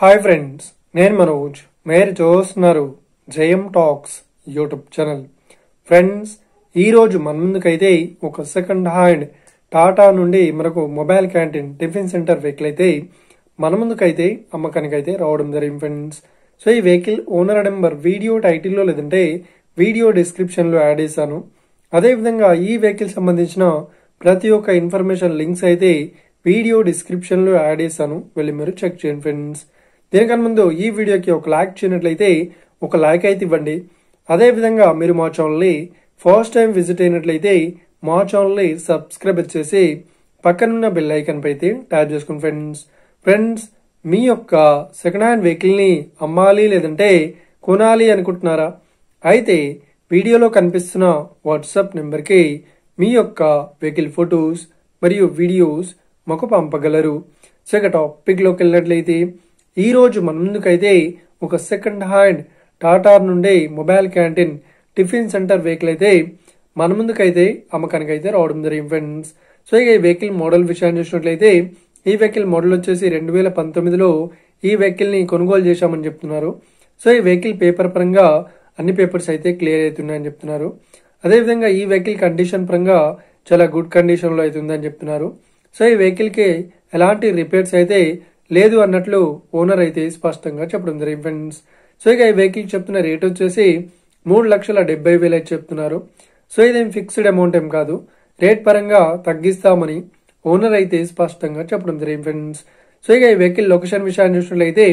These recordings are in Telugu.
హాయ్ ఫ్రెండ్స్, నేను మనోజ్. మీరు చూస్తున్నారు జయం టాక్స్ యూట్యూబ్ ఛానల్. ఫ్రెండ్స్, ఈరోజు మన ముందుకైతే ఒక సెకండ్ హ్యాండ్ టాటా నుండి మనకు mobile canteen tiffin centre vehicle అయితే మన ముందుకైతే అమ్మకానికి అయితే రావడం జరిగింది ఫ్రెండ్స్. సో ఈ వెహికల్ ఓనర్ నెంబర్ వీడియో టైటిల్లో లేదంటే వీడియో డిస్క్రిప్షన్లో యాడ్ చేశాను. అదేవిధంగా ఈ వెహికల్ సంబంధించిన ప్రతి ఒక్క ఇన్ఫర్మేషన్ లింక్స్ అయితే వీడియో డిస్క్రిప్షన్లో యాడ్ చేశాను, వెళ్ళి మీరు చెక్ చేయండి ఫ్రెండ్స్. దీనికన్నా ముందు ఈ వీడియోకి ఒక లైక్ చేయనట్లయితే ఒక లైక్ అయితే ఇవ్వండి. అదేవిధంగా మీరు మా ఛానల్ని ఫస్ట్ టైం విజిట్ అయినట్లయితే మా ఛానల్ని సబ్స్క్రైబ్ చేసి పక్కనున్న బెల్ ఐకాన్ పై అయితే ట్యాప్ చేసుకోండి ఫ్రెండ్స్. ఫ్రెండ్స్, మీ యొక్క సెకండ్ హ్యాండ్ వెహికల్ని అమ్మాలి లేదంటే కొనాలి అనుకుంటున్నారా? అయితే వీడియోలో కనిపిస్తున్న వాట్సాప్ నెంబర్కి మీ యొక్క వెహికల్ ఫొటోస్ మరియు వీడియోస్ మాకు పంపగలరు. సో ఇక టాపిక్లోకి వెళ్ళినట్లయితే ఈరోజు మన ముందుకైతే ఒక సెకండ్ హ్యాండ్ టాటా నుండి mobile canteen tiffin centre vehicle అయితే మన ముందుకైతే అమ్మకానికి అయితే రావడం జరిగింది ఫ్రెండ్స్. సో ఇక ఈ వెహికల్ మోడల్ విషయాన్ని చూసినట్లయితే ఈ వెహికల్ మోడల్ వచ్చేసి 2019లో ఈ వెహికల్ని కొనుగోలు చేశామని చెప్తున్నారు. సో ఈ వెహికల్ పేపర్ పరంగా అన్ని పేపర్స్ అయితే క్లియర్ అవుతున్నాయని చెప్తున్నారు. అదేవిధంగా ఈ వెహికల్ కండిషన్ పరంగా చాలా గుడ్ కండిషన్లో అవుతుందని చెప్తున్నారు. సో ఈ వెహికల్కి ఎలాంటి రిపేర్స్ అయితే లేదు అన్నట్లు ఓనర్ అయితే స్పష్టంగా చెప్పడం జరిగింది ఫ్రెండ్స్. సో ఇక ఈ వెహికల్ చెప్తున్న రేట్ వచ్చేసి 3,70,000 అయితే చెప్తున్నారు. సో ఇదేం ఫిక్స్డ్ అమౌంట్ ఏం కాదు, రేట్ పరంగా తగ్గిస్తామని ఓనర్ అయితే స్పష్టంగా చెప్పడం జరిగింది ఫ్రెండ్స్. సో ఇక ఈ వెహికల్ లొకేషన్ విషయాన్ని చూసినట్లయితే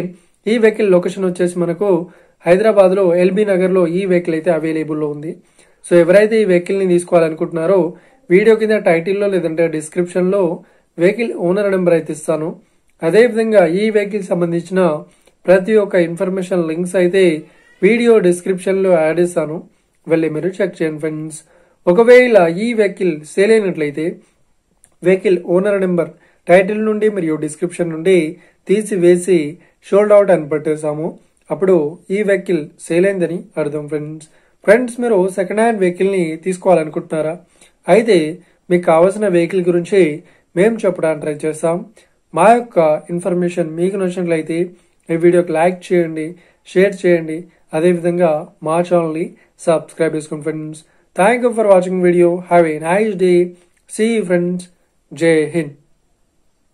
ఈ వెహికల్ లొకేషన్ వచ్చేసి మనకు హైదరాబాద్ లో ఎల్బీ నగర్ లో ఈ వెహికల్ అయితే అవైలబుల్ లో ఉంది. సో ఎవరైతే ఈ వెహికల్ ని తీసుకోవాలనుకుంటున్నారో వీడియో కింద టైటిల్లో లేదంటే డిస్క్రిప్షన్ లో వెహికల్ ఓనర్ నెంబర్ అయితే ఇస్తాను. అదేవిధంగా ఈ వెహికల్ సంబంధించిన ప్రతి ఒక్క ఇన్ఫర్మేషన్ లింక్స్ అయితే వీడియో డిస్క్రిప్షన్ లో యాడ్ చేస్తాను, వెళ్ళి మీరు చెక్ చేయండి ఫ్రెండ్స్. ఒకవేళ ఈ వెహికల్ సేల్ అయినట్లయితే వెహికల్ ఓనర్ నెంబర్ టైటిల్ నుండి మరియు డిస్క్రిప్షన్ నుండి తీసివేసి షోల్డ్ అవుట్ అని పెట్టేసాము, అప్పుడు ఈ వెహికల్ సేల్ అయిందని అర్థం ఫ్రెండ్స్. ఫ్రెండ్స్, మీరు సెకండ్ హ్యాండ్ వెహికల్ ని తీసుకోవాలనుకుంటున్నారా? అయితే మీకు కావాల్సిన వెహికల్ గురించి మేము చెప్పడానికి ట్రై చేస్తాం. మా యొక్క ఇన్ఫర్మేషన్ మీకు నచ్చినట్లయితే ఈ వీడియోకి లైక్ చేయండి, షేర్ చేయండి, అదేవిధంగా మా ఛానల్ని సబ్స్క్రైబ్ చేసుకోండి friends. Thank you for watching video. Have a nice day. See you friends. జై హింద్.